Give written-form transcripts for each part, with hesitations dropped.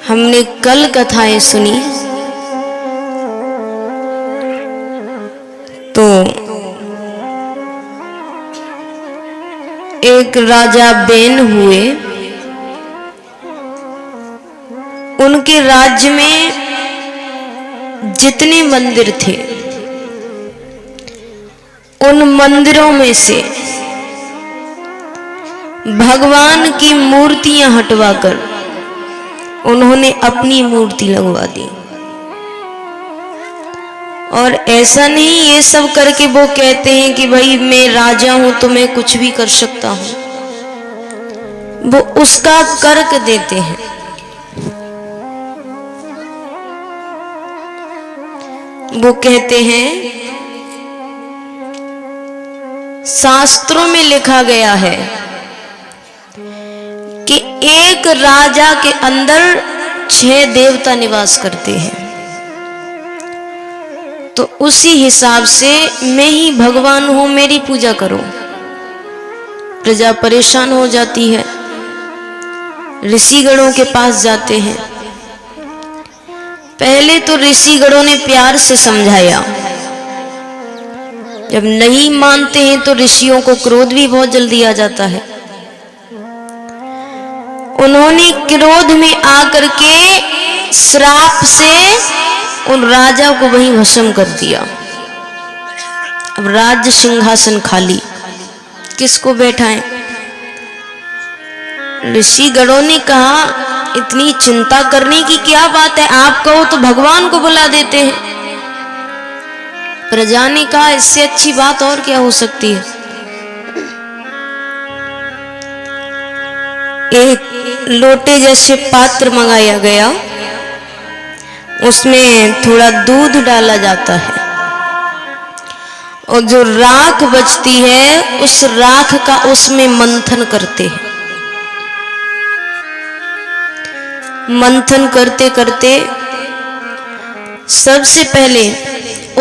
हमने कल कथाएं सुनी तो एक राजा बेन हुए। उनके राज्य में जितने मंदिर थे उन मंदिरों में से भगवान की मूर्तियां हटवाकर उन्होंने अपनी मूर्ति लगवा दी। और ऐसा नहीं ये सब करके वो कहते हैं कि भाई मैं राजा हूं तो मैं कुछ भी कर सकता हूं। वो उसका कर्क देते हैं। वो कहते हैं शास्त्रों में लिखा गया है कि एक राजा के अंदर 6 देवता निवास करते हैं। तो उसी हिसाब से मैं ही भगवान हूं, मेरी पूजा करो। प्रजा परेशान हो जाती है, ऋषिगणों के पास जाते हैं। पहले तो ऋषिगणों ने प्यार से समझाया, जब नहीं मानते हैं तो ऋषियों को क्रोध भी बहुत जल्दी आ जाता है। उन्होंने क्रोध में आकर के श्राप से उन राजा को वहीं भस्म कर दिया। अब राज्य सिंहासन खाली, किसको बैठाएं? ऋषिगणों ने कहा इतनी चिंता करने की क्या बात है, आप कहो तो भगवान को बुला देते हैं। प्रजा ने कहा इससे अच्छी बात और क्या हो सकती है। एक लोटे जैसे पात्र मंगाया गया, उसमें थोड़ा दूध डाला जाता है और जो राख बचती है उस राख का उसमें मंथन करते हैं। मंथन करते करते सबसे पहले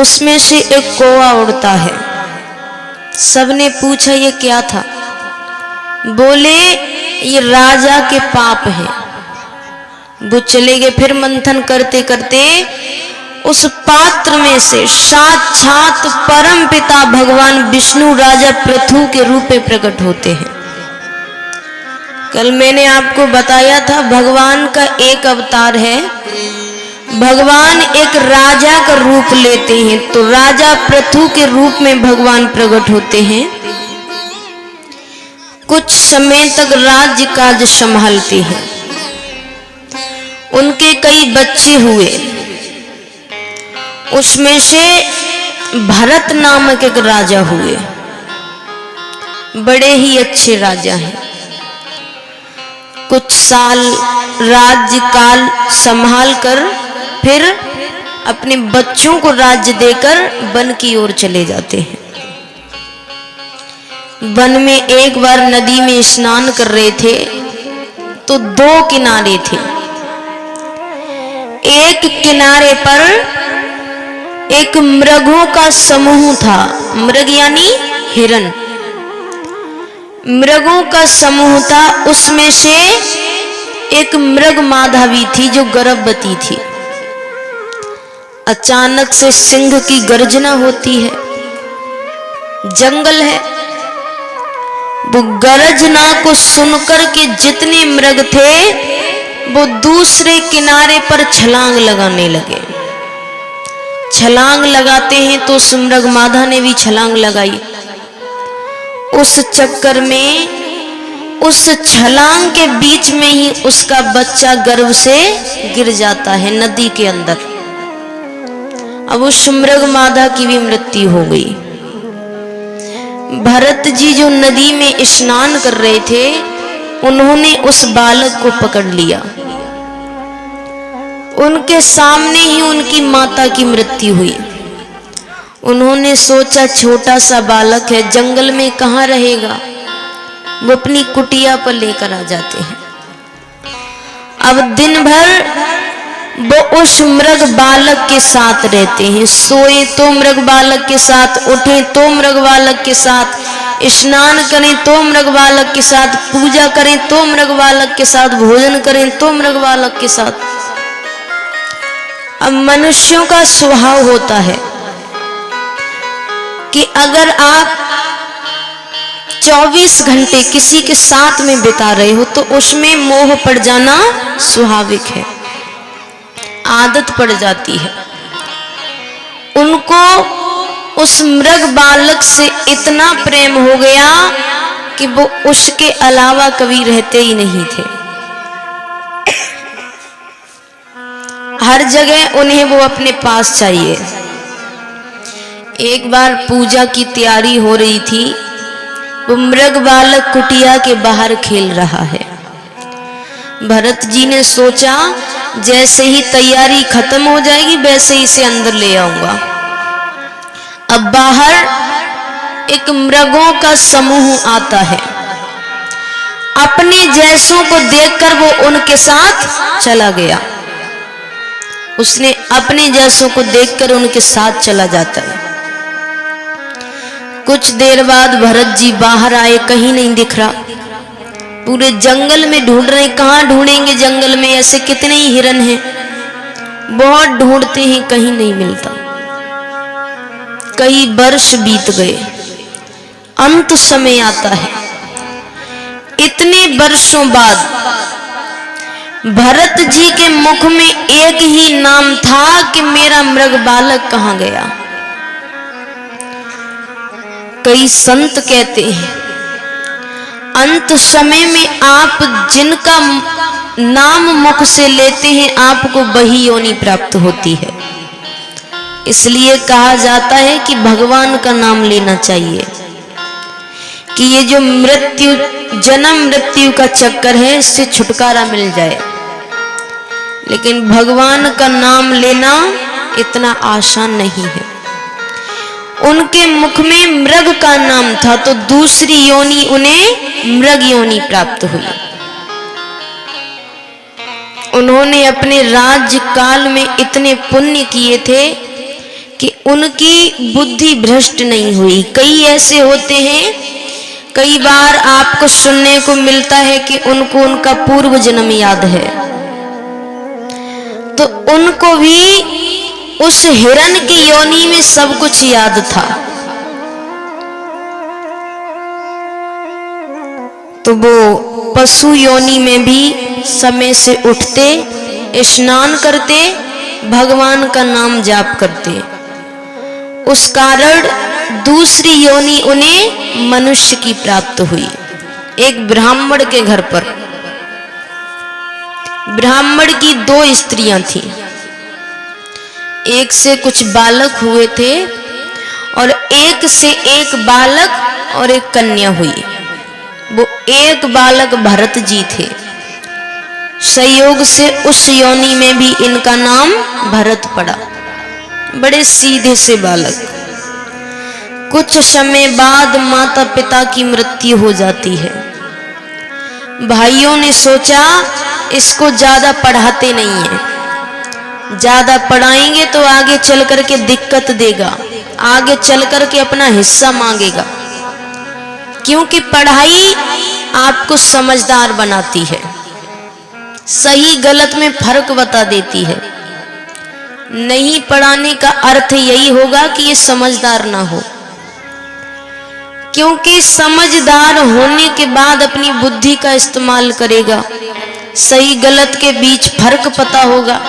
उसमें से एक कौवा उड़ता है। सबने पूछा ये क्या था? बोले ये राजा के पाप हैं। वो चले गए। फिर मंथन करते करते उस पात्र में से साक्षात परम पिता भगवान विष्णु राजा पृथु के रूप में प्रकट होते हैं। कल मैंने आपको बताया था भगवान का एक अवतार है। भगवान एक राजा का रूप लेते हैं तो राजा पृथु के रूप में भगवान प्रकट होते हैं। कुछ समय तक राज्य काज संभालते हैं। उनके कई बच्चे हुए, उसमें से भरत नामक एक राजा हुए। बड़े ही अच्छे राजा हैं। कुछ साल राज्य काल संभाल कर फिर अपने बच्चों को राज्य देकर वन की ओर चले जाते हैं। वन में एक बार नदी में स्नान कर रहे थे तो 2 किनारे थे। एक किनारे पर एक मृगों का समूह था। मृग यानी हिरण। मृगों का समूह था। उसमें से एक मृग माधवी थी जो गर्भवती थी। अचानक से सिंह की गर्जना होती है। जंगल है। वो गर्जना को सुनकर के जितने मृग थे वो दूसरे किनारे पर छलांग लगाने लगे। छलांग लगाते हैं तो उस मृग मादा ने भी छलांग लगाई। उस चक्कर में उस छलांग के बीच में ही उसका बच्चा गर्भ से गिर जाता है नदी के अंदर। अब उस मृग मादा की भी मृत्यु हो गई। भरत जी जो नदी में स्नान कर रहे थे उन्होंने उस बालक को पकड़ लिया। उनके सामने ही उनकी माता की मृत्यु हुई। उन्होंने सोचा छोटा सा बालक है, जंगल में कहाँ रहेगा। वो अपनी कुटिया पर लेकर आ जाते हैं। अब दिन भर वो उस मृग बालक के साथ रहते हैं। सोए तो मृग बालक के साथ, उठे तो मृग बालक के साथ, स्नान करें तो मृग बालक के साथ, पूजा करें तो मृग बालक के साथ, भोजन करें तो मृग बालक के साथ। अब मनुष्यों का स्वभाव होता है कि अगर आप 24 घंटे किसी के साथ में बिता रहे हो तो उसमें मोह पड़ जाना स्वाभाविक है, आदत पड़ जाती है। उनको उस मृग बालक से इतना प्रेम हो गया कि वो उसके अलावा कभी रहते ही नहीं थे। हर जगह उन्हें वो अपने पास चाहिए। एक बार पूजा की तैयारी हो रही थी, वो मृग बालक कुटिया के बाहर खेल रहा है। भरत जी ने सोचा जैसे ही तैयारी खत्म हो जाएगी वैसे ही इसे अंदर ले आऊंगा। अब बाहर एक मृगों का समूह आता है, अपने जैसों को देखकर वो उनके साथ चला गया। उसने अपने जैसों को देखकर उनके साथ चला जाता है। कुछ देर बाद भरत जी बाहर आए, कहीं नहीं दिख रहा। पूरे जंगल में ढूंढ रहे, कहाँ ढूंढेंगे जंगल में, ऐसे कितने ही हिरन हैं, बहुत ढूंढते हैं कहीं नहीं मिलता। कई वर्ष बीत गए, अंत समय आता है। इतने वर्षों बाद भरत जी के मुख में एक ही नाम था कि मेरा मृग बालक कहाँ गया। कई संत कहते हैं अंत समय में आप जिनका नाम मुख से लेते हैं आपको वही योनि प्राप्त होती है। इसलिए कहा जाता है कि भगवान का नाम लेना चाहिए कि ये जो मृत्यु, जन्म मृत्यु का चक्कर है, इससे छुटकारा मिल जाए। लेकिन भगवान का नाम लेना इतना आसान नहीं है। उनके मुख में मृग का नाम था तो दूसरी योनि उन्हें मृग योनि प्राप्त हुई। उन्होंने अपने राज्य काल में इतने पुण्य किए थे कि उनकी बुद्धि भ्रष्ट नहीं हुई। कई ऐसे होते हैं, कई बार आपको सुनने को मिलता है कि उनको उनका पूर्व जन्म याद है, तो उनको भी उस हिरण की योनि में सब कुछ याद था। तो वो पशु योनि में भी समय से उठते, स्नान करते, भगवान का नाम जाप करते। उस कारण दूसरी योनि उन्हें मनुष्य की प्राप्त हुई। एक ब्राह्मण के घर पर ब्राह्मण की 2 स्त्रियां थीं। एक से कुछ बालक हुए थे और एक से एक बालक और एक कन्या हुई। वो एक बालक भरत जी थे। संयोग से उस योनि में भी इनका नाम भरत पड़ा। बड़े सीधे से बालक। कुछ समय बाद माता पिता की मृत्यु हो जाती है। भाइयों ने सोचा इसको ज्यादा पढ़ाते नहीं है, ज्यादा पढ़ाएंगे तो आगे चल करके दिक्कत देगा, आगे चल करके अपना हिस्सा मांगेगा। क्योंकि पढ़ाई आपको समझदार बनाती है, सही गलत में फर्क बता देती है। नहीं पढ़ाने का अर्थ यही होगा कि ये समझदार ना हो, क्योंकि समझदार होने के बाद अपनी बुद्धि का इस्तेमाल करेगा, सही गलत के बीच फर्क पता होगा।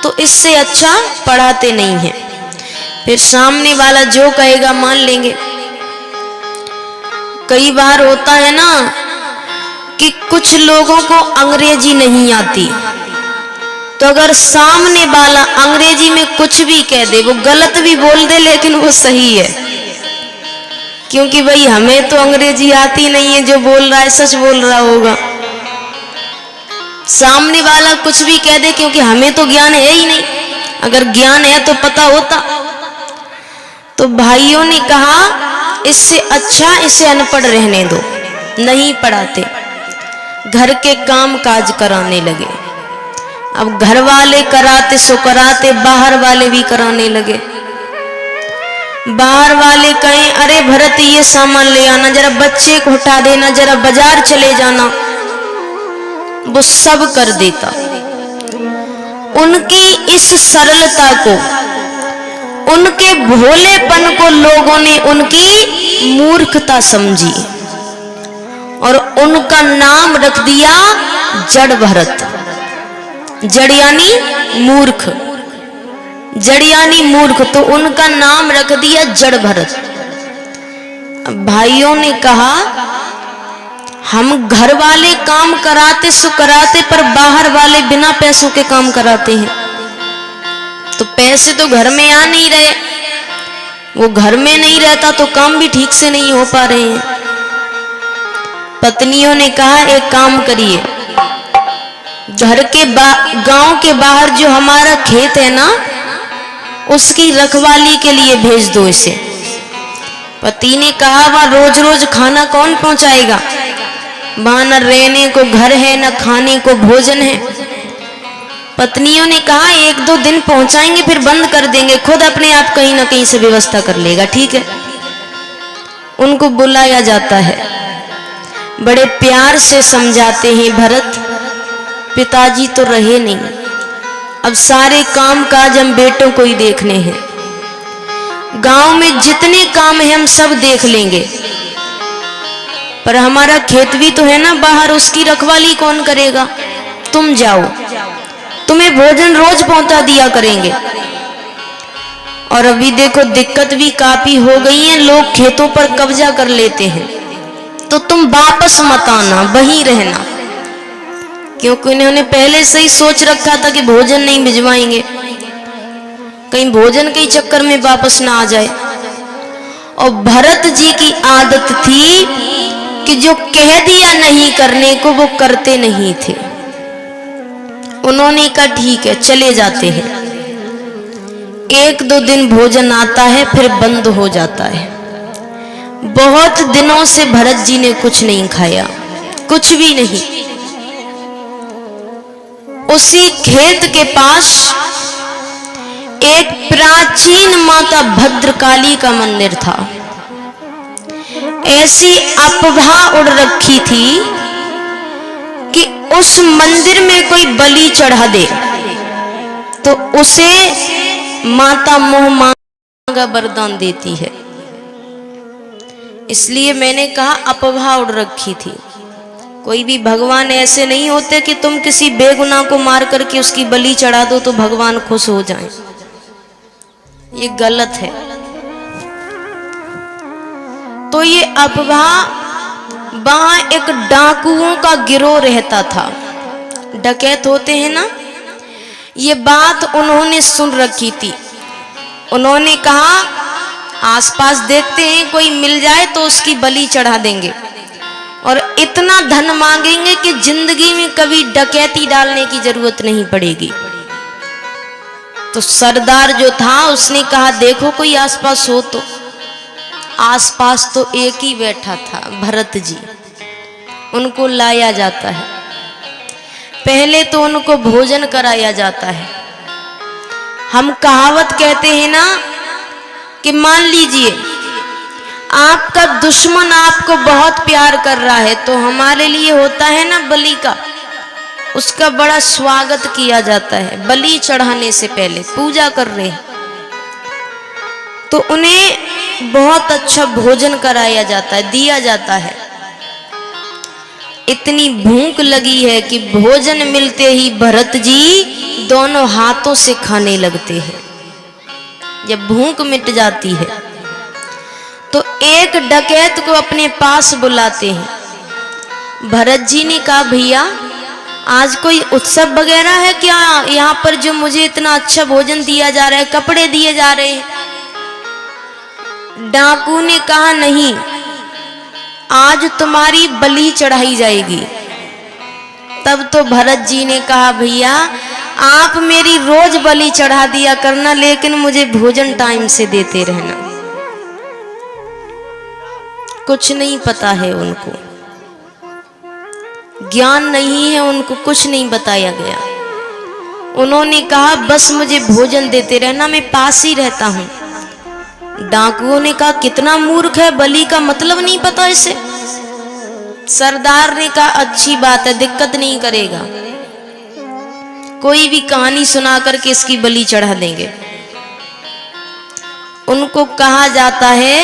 तो इससे अच्छा पढ़ाते नहीं है, फिर सामने वाला जो कहेगा मान लेंगे। कई बार होता है ना कि कुछ लोगों को अंग्रेजी नहीं आती, तो अगर सामने वाला अंग्रेजी में कुछ भी कह दे, वो गलत भी बोल दे लेकिन वो सही है, क्योंकि भाई हमें तो अंग्रेजी आती नहीं है, जो बोल रहा है सच बोल रहा होगा। सामने वाला कुछ भी कह दे क्योंकि हमें तो ज्ञान है ही नहीं, अगर ज्ञान है तो पता होता। तो भाइयों ने कहा इससे अच्छा इसे अनपढ़ रहने दो, नहीं पढ़ाते। घर के काम काज कराने लगे। अब घर वाले कराते सो कराते, बाहर वाले भी कराने लगे। बाहर वाले कहें अरे भरत ये सामान ले आना, जरा बच्चे को उठा देना, जरा बाजार चले जाना, वो सब कर देता। उनकी इस सरलता को, उनके भोलेपन को लोगों ने उनकी मूर्खता समझी और उनका नाम रख दिया जड़ भरत। जड़ यानी मूर्ख, जड़ यानी मूर्ख, तो उनका नाम रख दिया जड़ भरत। भाइयों ने कहा हम घर वाले काम कराते सो कराते, पर बाहर वाले बिना पैसों के काम कराते हैं, तो पैसे तो घर में आ नहीं रहे, वो घर में नहीं रहता तो काम भी ठीक से नहीं हो पा रहे हैं। पत्नियों ने कहा एक काम करिए, घर के गांव के बाहर जो हमारा खेत है ना, उसकी रखवाली के लिए भेज दो इसे। पति ने कहा वहां रोज रोज खाना कौन पहुंचाएगा, वहां न रहने को घर है न खाने को भोजन है। पत्नियों ने कहा एक दो दिन पहुंचाएंगे फिर बंद कर देंगे, खुद अपने आप कहीं ना कहीं से व्यवस्था कर लेगा, ठीक है। उनको बुलाया जाता है, बड़े प्यार से समझाते हैं भरत पिताजी तो रहे नहीं, अब सारे काम काज हम बेटों को ही देखने हैं, गांव में जितने काम है हम सब देख लेंगे, पर हमारा खेत भी तो है ना बाहर, उसकी रखवाली कौन करेगा, तुम जाओ, तुम्हें भोजन रोज पहुंचा दिया करेंगे। और अभी देखो दिक्कत भी काफी हो गई है, लोग खेतों पर कब्जा कर लेते हैं, तो तुम वापस मत आना, वहीं रहना, क्योंकि उन्होंने पहले से ही सोच रखा था कि भोजन नहीं भिजवाएंगे, कहीं भोजन के चक्कर में वापस ना आ जाए। और भरत जी की आदत थी कि जो कह दिया नहीं करने को वो करते नहीं थे। उन्होंने कहा ठीक है चले जाते हैं, एक दो दिन भोजन आता है फिर बंद हो जाता है। बहुत दिनों से भरत जी ने कुछ नहीं खाया, कुछ भी नहीं। उसी खेत के पास एक प्राचीन माता भद्रकाली का मंदिर था। ऐसी अफवाह उड़ रखी थी कि उस मंदिर में कोई बलि चढ़ा दे तो उसे माता मोह मांगा वरदान देती है। इसलिए मैंने कहा अफवाह उड़ रखी थी। कोई भी भगवान ऐसे नहीं होते कि तुम किसी बेगुनाह को मार करके उसकी बलि चढ़ा दो तो भगवान खुश हो जाएं। ये गलत है। तो ये अफवाह, वहां एक डाकुओं का गिरोह रहता था, डकैत होते हैं ना, ये बात उन्होंने सुन रखी थी। उन्होंने कहा आसपास देखते हैं कोई मिल जाए तो उसकी बलि चढ़ा देंगे और इतना धन मांगेंगे कि जिंदगी में कभी डकैती डालने की जरूरत नहीं पड़ेगी। तो सरदार जो था उसने कहा देखो कोई आसपास हो तो। आसपास तो एक ही बैठा था, भरत जी। उनको लाया जाता है, पहले तो उनको भोजन कराया जाता है। हम कहावत कहते हैं ना कि मान लीजिए आपका दुश्मन आपको बहुत प्यार कर रहा है तो हमारे लिए होता है ना बलि का, उसका बड़ा स्वागत किया जाता है। बलि चढ़ाने से पहले पूजा कर रहे हैं तो उन्हें बहुत अच्छा भोजन कराया जाता है, दिया जाता है। इतनी भूख लगी है कि भोजन मिलते ही भरत जी दोनों हाथों से खाने लगते हैं। जब भूख मिट जाती है तो एक डकैत को अपने पास बुलाते हैं। भरत जी ने कहा भैया आज कोई उत्सव वगैरह है क्या यहाँ पर, जो मुझे इतना अच्छा भोजन दिया जा रहा है, कपड़े दिए जा रहे हैं। डाकू ने कहा नहीं, आज तुम्हारी बलि चढ़ाई जाएगी। तब तो भरत जी ने कहा भैया आप मेरी रोज बलि चढ़ा दिया करना, लेकिन मुझे भोजन टाइम से देते रहना। कुछ नहीं पता है उनको, ज्ञान नहीं है उनको, कुछ नहीं बताया गया। उन्होंने कहा बस मुझे भोजन देते रहना, मैं पास ही रहता हूं। डाकुओं ने कहा कितना मूर्ख है, बलि का मतलब नहीं पता इसे। सरदार ने कहा अच्छी बात है, दिक्कत नहीं करेगा, कोई भी कहानी सुना करके इसकी बलि चढ़ा देंगे। उनको कहा जाता है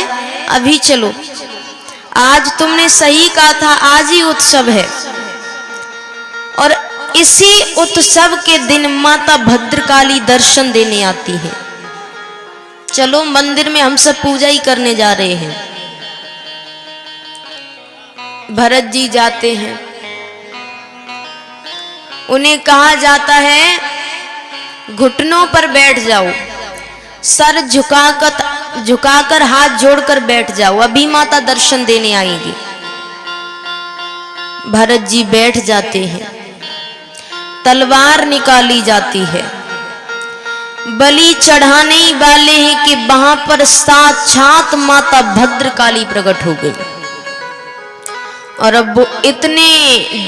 अभी चलो, आज तुमने सही कहा था, आज ही उत्सव है और इसी उत्सव के दिन माता भद्रकाली दर्शन देने आती है। चलो मंदिर में हम सब पूजा ही करने जा रहे हैं। भरत जी जाते हैं, उन्हें कहा जाता है घुटनों पर बैठ जाओ, सर झुकाकर हाथ जोड़कर बैठ जाओ, अभी माता दर्शन देने आएगी। भरत जी बैठ जाते हैं, तलवार निकाली जाती है, बलि चढ़ाने ही वाले हैं कि वहां पर साक्षात माता भद्रकाली प्रकट हो गई। और अब वो इतने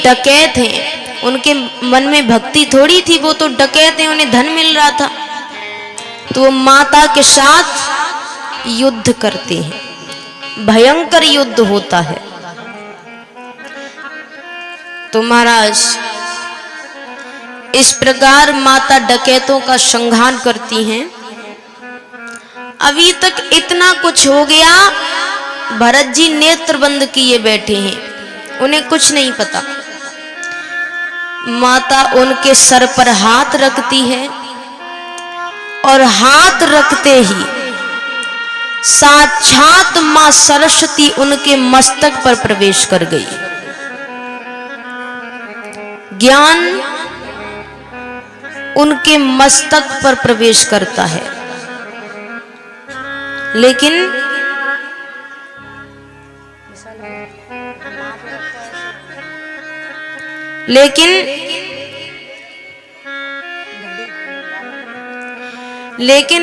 डकैत हैं, उनके मन में भक्ति थोड़ी थी, वो तो डकैत हैं, उन्हें धन मिल रहा था, तो वो माता के साथ युद्ध करते हैं, भयंकर युद्ध होता है। तो महाराज इस प्रकार माता डकैतों का संहार करती हैं। अभी तक इतना कुछ हो गया, भरत जी नेत्र बंद किए बैठे हैं, उन्हें कुछ नहीं पता। माता उनके सर पर हाथ रखती है और हाथ रखते ही साक्षात मां सरस्वती उनके मस्तक पर प्रवेश कर गई। ज्ञान उनके मस्तक पर प्रवेश करता है, लेकिन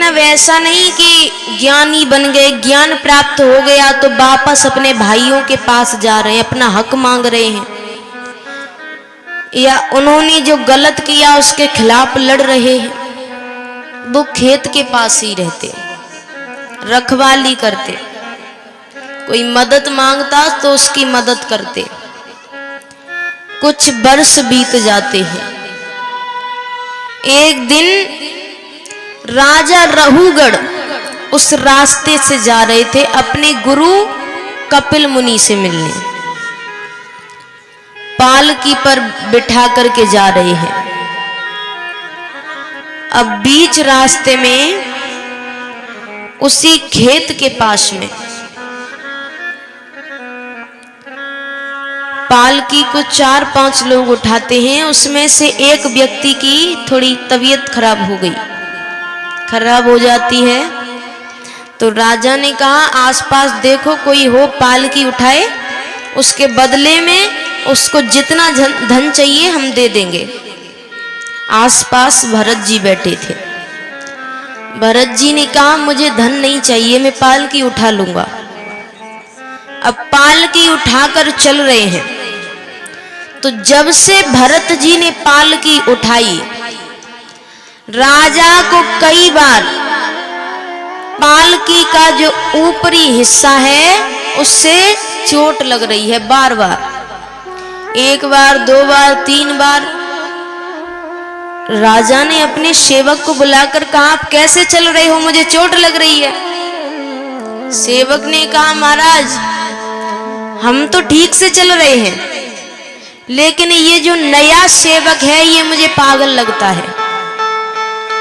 अब ऐसा नहीं कि ज्ञानी बन गए, ज्ञान प्राप्त हो गया तो वापस अपने भाइयों के पास जा रहे हैं, अपना हक मांग रहे हैं, या उन्होंने जो गलत किया उसके खिलाफ लड़ रहे हैं। वो खेत के पास ही रहते, रखवाली करते, कोई मदद मांगता तो उसकी मदद करते। कुछ वर्ष बीत जाते हैं। एक दिन राजा रहूगढ़ उस रास्ते से जा रहे थे अपने गुरु कपिल मुनि से मिलने, पालकी पर बिठा करके जा रहे हैं। अब बीच रास्ते में उसी खेत के पास में पालकी को 4-5 लोग उठाते हैं, उसमें से एक व्यक्ति की थोड़ी तबीयत खराब हो गई, खराब हो जाती है। तो राजा ने कहा आसपास देखो कोई हो पालकी उठाए, उसके बदले में उसको जितना धन चाहिए हम दे देंगे। आसपास भरत जी बैठे थे। भरत जी ने कहा मुझे धन नहीं चाहिए, मैं पालकी उठा लूंगा। अब पालकी उठाकर चल रहे हैं, तो जब से भरत जी ने पालकी उठाई, राजा को कई बार पालकी का जो ऊपरी हिस्सा है उससे चोट लग रही है, बार बार, 1 बार 2 बार 3 बार। राजा ने अपने सेवक को बुलाकर कहा आप कैसे चल रहे हो, मुझे चोट लग रही है। सेवक ने कहा महाराज हम तो ठीक से चल रहे हैं, लेकिन ये जो नया सेवक है ये मुझे पागल लगता है।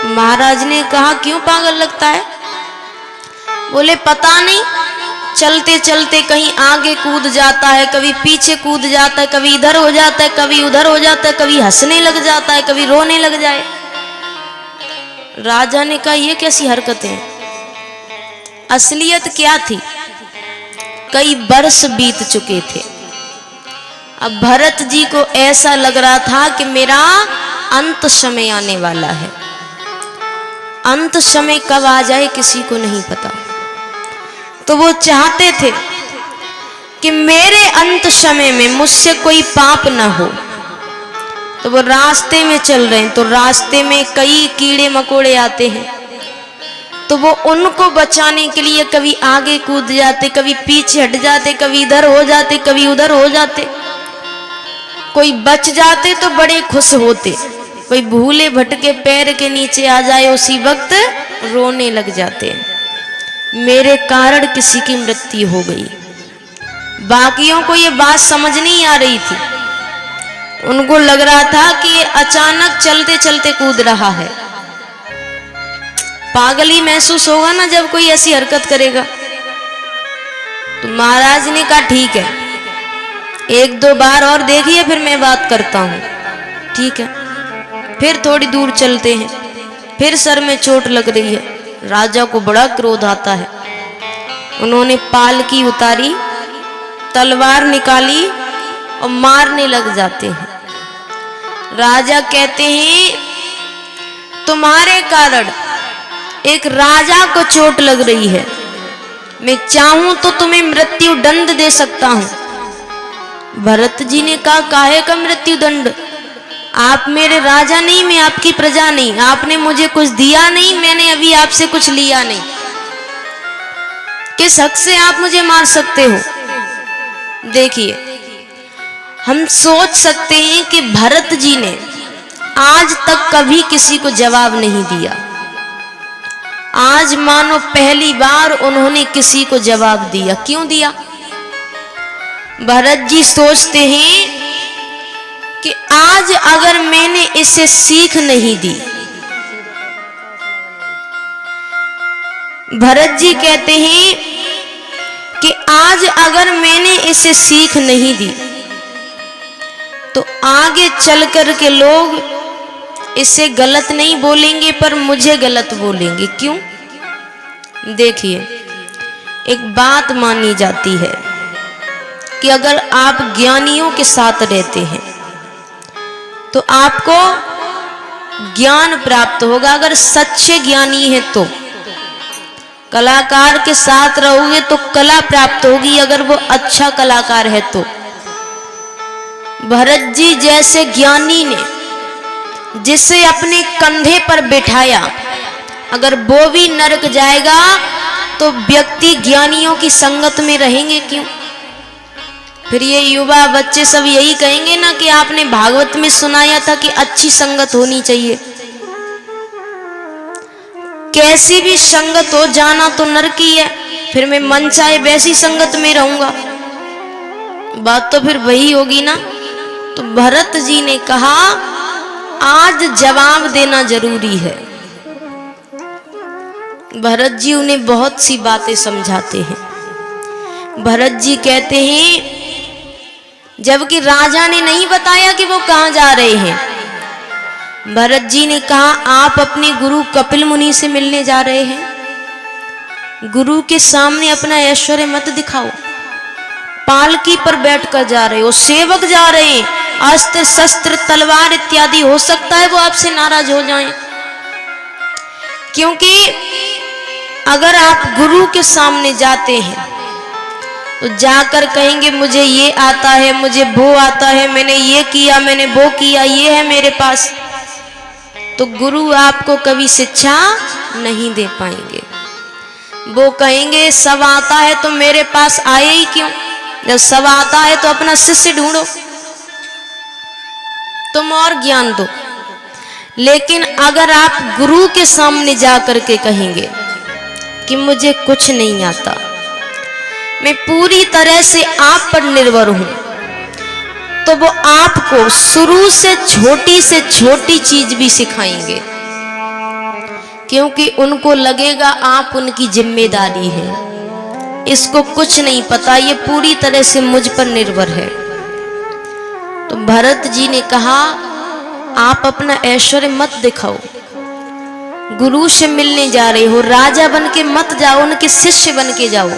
महाराज ने कहा क्यों पागल लगता है? बोले पता नहीं, चलते चलते कहीं आगे कूद जाता है, कभी पीछे कूद जाता है, कभी इधर हो जाता है, कभी उधर हो जाता है, कभी हंसने लग जाता है, कभी रोने लग जाए। राजा ने कहा ये कैसी हरकतें? असलियत क्या थी? कई वर्ष बीत चुके थे। अब भरत जी को ऐसा लग रहा था कि मेरा अंत समय आने वाला है। अंत समय कब आ जाए किसी को नहीं पता। तो वो चाहते थे कि मेरे अंत समय में मुझसे कोई पाप न हो। तो वो रास्ते में चल रहे हैं, तो रास्ते में कई कीड़े मकोड़े आते हैं, तो वो उनको बचाने के लिए कभी आगे कूद जाते, कभी पीछे हट जाते, कभी इधर हो जाते, कभी उधर हो जाते। कोई बच जाते तो बड़े खुश होते, कोई भूले भटके पैर के नीचे आ जाए उसी वक्त रोने लग जाते, मेरे कारण किसी की मृत्यु हो गई। बाकियों को ये बात समझ नहीं आ रही थी, उनको लग रहा था कि ये अचानक चलते चलते कूद रहा है। पागल ही महसूस होगा ना जब कोई ऐसी हरकत करेगा। तो महाराज ने कहा ठीक है, एक दो बार और देखिए फिर मैं बात करता हूं। ठीक है, फिर थोड़ी दूर चलते हैं, फिर सर में चोट लग रही है। राजा को बड़ा क्रोध आता है, उन्होंने पालकी उतारी, तलवार निकाली और मारने लग जाते हैं। राजा कहते हैं तुम्हारे कारण एक राजा को चोट लग रही है, मैं चाहूं तो तुम्हें मृत्यु दंड दे सकता हूं। भरत जी ने कहा काहे का मृत्यु दंड, आप मेरे राजा नहीं, मैं आपकी प्रजा नहीं, आपने मुझे कुछ दिया नहीं, मैंने अभी आपसे कुछ लिया नहीं, किस हक से आप मुझे मार सकते हो। देखिए, हम सोच सकते हैं कि भरत जी ने आज तक कभी किसी को जवाब नहीं दिया, आज मानो पहली बार उन्होंने किसी को जवाब दिया। क्यों दिया? भरत जी सोचते हैं कि आज अगर मैंने इसे सीख नहीं दी, भरत जी कहते हैं कि आज अगर मैंने इसे सीख नहीं दी तो आगे चल कर के लोग इसे गलत नहीं बोलेंगे पर मुझे गलत बोलेंगे। क्यों? देखिए, एक बात मानी जाती है कि अगर आप ज्ञानियों के साथ रहते हैं तो आपको ज्ञान प्राप्त होगा। अगर सच्चे ज्ञानी है तो कलाकार के साथ रहोगे तो कला प्राप्त होगी, अगर वो अच्छा कलाकार है तो। भरत जी जैसे ज्ञानी ने जिसे अपने कंधे पर बिठाया, अगर वो भी नरक जाएगा तो व्यक्ति ज्ञानियों की संगत में रहेंगे क्यों? फिर ये युवा बच्चे सब यही कहेंगे ना कि आपने भागवत में सुनाया था कि अच्छी संगत होनी चाहिए। कैसी भी संगत हो, जाना तो नरक ही है, फिर मैं मन चाहे वैसी संगत में रहूंगा, बात तो फिर वही होगी ना। तो भरत जी ने कहा आज जवाब देना जरूरी है। भरत जी उन्हें बहुत सी बातें समझाते हैं। भरत जी कहते हैं, जबकि राजा ने नहीं बताया कि वो कहां जा रहे हैं, भरत जी ने कहा आप अपने गुरु कपिल मुनि से मिलने जा रहे हैं, गुरु के सामने अपना ऐश्वर्य मत दिखाओ, पालकी पर बैठकर जा रहे हो, सेवक जा रहे हैं, अस्त्र शस्त्र तलवार इत्यादि, हो सकता है वो आपसे नाराज हो जाएं। क्योंकि अगर आप गुरु के सामने जाते हैं तो जाकर कहेंगे मुझे ये आता है, मुझे वो आता है, मैंने ये किया, मैंने वो किया, ये है मेरे पास, तो गुरु आपको कभी शिक्षा नहीं दे पाएंगे। वो कहेंगे सब आता है तो मेरे पास आए ही क्यों, जब सब आता है तो अपना शिष्य ढूंढो, तुम और ज्ञान दो। लेकिन अगर आप गुरु के सामने जाकर के कहेंगे कि मुझे कुछ नहीं आता, मैं पूरी तरह से आप पर निर्भर हूं, तो वो आपको शुरू से छोटी चीज भी सिखाएंगे, क्योंकि उनको लगेगा आप उनकी जिम्मेदारी है, इसको कुछ नहीं पता, ये पूरी तरह से मुझ पर निर्भर है। तो भरत जी ने कहा आप अपना ऐश्वर्य मत दिखाओ, गुरु से मिलने जा रहे हो, राजा बन के मत जाओ, उनके शिष्य बन के जाओ।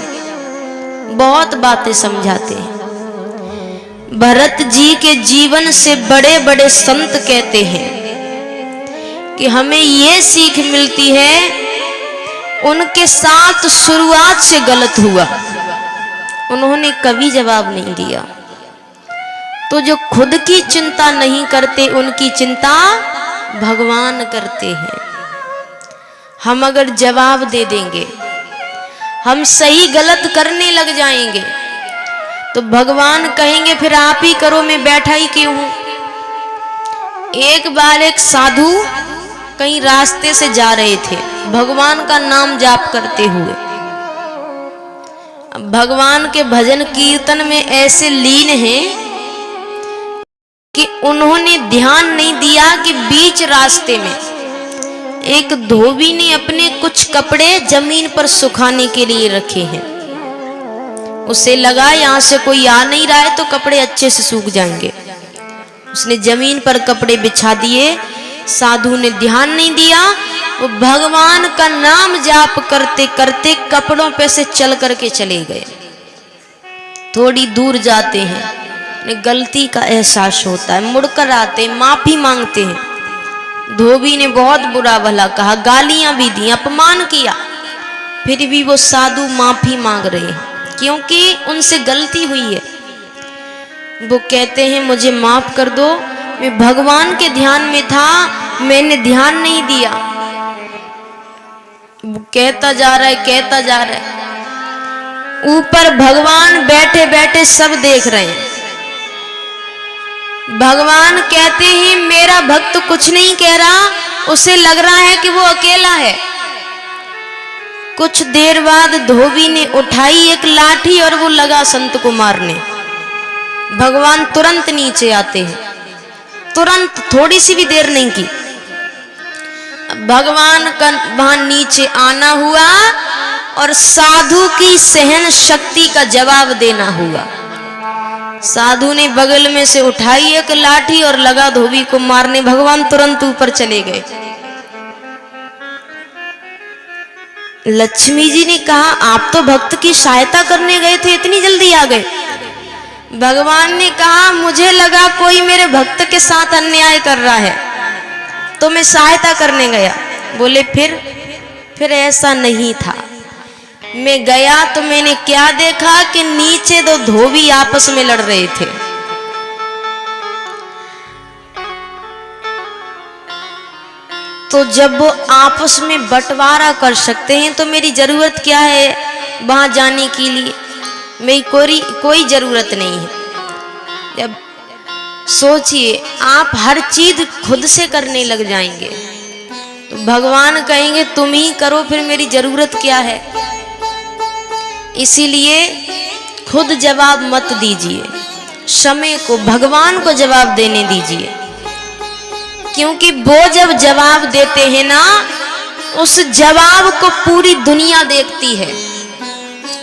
बहुत बातें समझाते हैं। भरत जी के जीवन से बड़े बड़े संत कहते हैं कि हमें ये सीख मिलती है, उनके साथ शुरुआत से गलत हुआ, उन्होंने कभी जवाब नहीं दिया। तो जो खुद की चिंता नहीं करते उनकी चिंता भगवान करते हैं। हम अगर जवाब दे देंगे, हम सही गलत करने लग जाएंगे, तो भगवान कहेंगे फिर आप ही करो, मैं बैठा ही क्यों हूं। एक बार एक साधु कहीं रास्ते से जा रहे थे भगवान का नाम जाप करते हुए। भगवान के भजन कीर्तन में ऐसे लीन हैं कि उन्होंने ध्यान नहीं दिया कि बीच रास्ते में एक धोबी ने अपने कुछ कपड़े जमीन पर सुखाने के लिए रखे हैं। उसे लगा यहां से कोई आ नहीं रहा है तो कपड़े अच्छे से सूख जाएंगे। उसने जमीन पर कपड़े बिछा दिए। साधु ने ध्यान नहीं दिया, वो भगवान का नाम जाप करते करते कपड़ों पे से चल करके चले गए। थोड़ी दूर जाते हैं, उन्हें गलती का एहसास होता है, मुड़कर आते, माफी मांगते हैं। धोबी ने बहुत बुरा भला कहा, गालियां भी दी, अपमान किया, फिर भी वो साधु माफी मांग रहे हैं क्योंकि उनसे गलती हुई है। वो कहते हैं मुझे माफ कर दो, मैं भगवान के ध्यान में था, मैंने ध्यान नहीं दिया। वो कहता जा रहा है, कहता जा रहा है। ऊपर भगवान बैठे बैठे सब देख रहे हैं। भगवान कहते हैं मेरा भक्त कुछ नहीं कह रहा, उसे लग रहा है कि वो अकेला है। कुछ देर बाद धोबी ने उठाई एक लाठी और वो लगा संत को मारने। भगवान तुरंत नीचे आते हैं, तुरंत, थोड़ी सी भी देर नहीं की। भगवान का वहां नीचे आना हुआ और साधु की सहन शक्ति का जवाब देना हुआ। साधु ने बगल में से उठाई एक लाठी और लगा धोबी को मारने। भगवान तुरंत ऊपर चले गए। लक्ष्मी जी ने कहा आप तो भक्त की सहायता करने गए थे, इतनी जल्दी आ गए। भगवान ने कहा मुझे लगा कोई मेरे भक्त के साथ अन्याय कर रहा है तो मैं सहायता करने गया। बोले फिर ऐसा नहीं था। मैं गया तो मैंने क्या देखा कि नीचे दो धोबी आपस में लड़ रहे थे। तो जब वो आपस में बंटवारा कर सकते हैं तो मेरी जरूरत क्या है वहां जाने के लिए? मेरी कोई जरूरत नहीं है। जब सोचिए आप हर चीज खुद से करने लग जाएंगे तो भगवान कहेंगे तुम ही करो, फिर मेरी जरूरत क्या है? इसीलिए खुद जवाब मत दीजिए, समय को, भगवान को जवाब देने दीजिए। क्योंकि वो जब जवाब देते हैं ना, उस जवाब को पूरी दुनिया देखती है।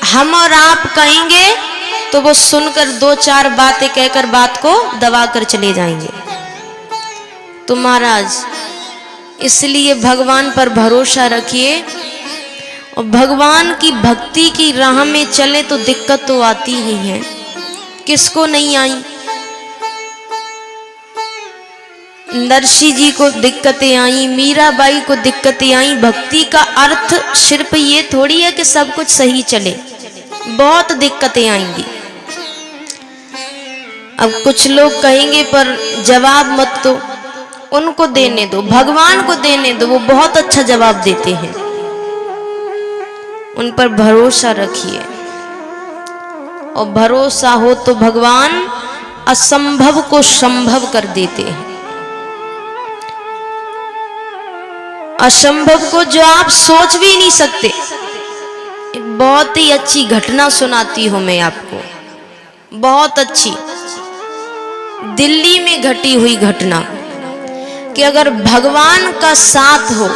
हम और आप कहेंगे तो वो सुनकर दो चार बातें कहकर बात को दबा कर चले जाएंगे। तो महाराज इसलिए भगवान पर भरोसा रखिए और भगवान की भक्ति की राह में चले तो दिक्कत तो आती ही है, किसको नहीं आई। नरसी जी को दिक्कतें आई, मीराबाई को दिक्कतें आई। भक्ति का अर्थ सिर्फ ये थोड़ी है कि सब कुछ सही चले, बहुत दिक्कतें आएंगी। अब कुछ लोग कहेंगे पर जवाब मत दो, उनको देने दो, भगवान को देने दो, वो बहुत अच्छा जवाब देते हैं। उन पर भरोसा रखिए और भरोसा हो तो भगवान असंभव को संभव कर देते हैं। असंभव को जो आप सोच भी नहीं सकते। एक बहुत ही अच्छी घटना सुनाती हूं मैं आपको, बहुत अच्छी, दिल्ली में घटी हुई घटना कि अगर भगवान का साथ हो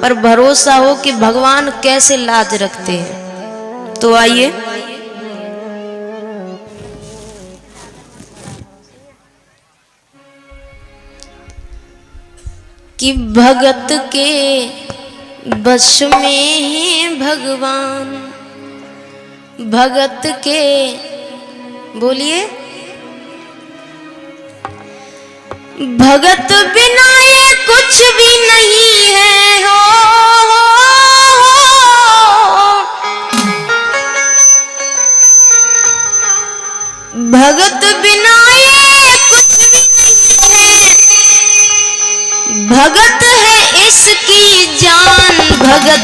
पर भरोसा हो कि भगवान कैसे लाज रखते हैं। तो आइए कि भगत के बस में है भगवान, भगत के, बोलिए, भगत बिना ये कुछ भी नहीं है हो। भगत बिना ये कुछ भी नहीं है, भगत है इसकी जान। गद्दे